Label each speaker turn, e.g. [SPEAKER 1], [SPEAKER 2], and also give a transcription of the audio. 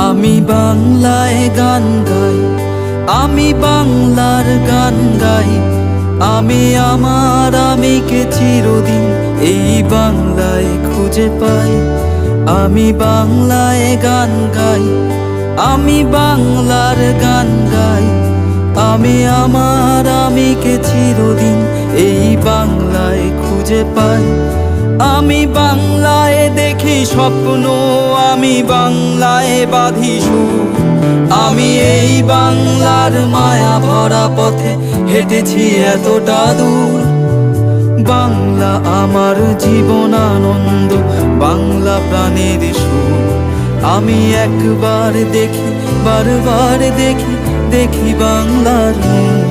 [SPEAKER 1] আমি বাংলায় গান গাই, আমি বাংলার গান গাই। আমি আমার আমিকে চিরদিন এই বাংলায় খুঁজে পাই। আমি বাংলায় গান গাই, আমি বাংলার গান গাই। আমি আমার আমিকে চিরদিন এই বাংলায় খুঁজে পাই। আমি বাংলায় দেখি স্বপ্ন, আমি বাংলায় বাঁধি সুর। আমি এই বাংলার মায়া ভরা পথে হেঁটেছি এতটা দূর। বাংলা আমার জীবন আনন্দ, বাংলা প্রাণের সুর। আমি একবার দেখি, বারবার দেখি, দেখি বাংলার মুখ।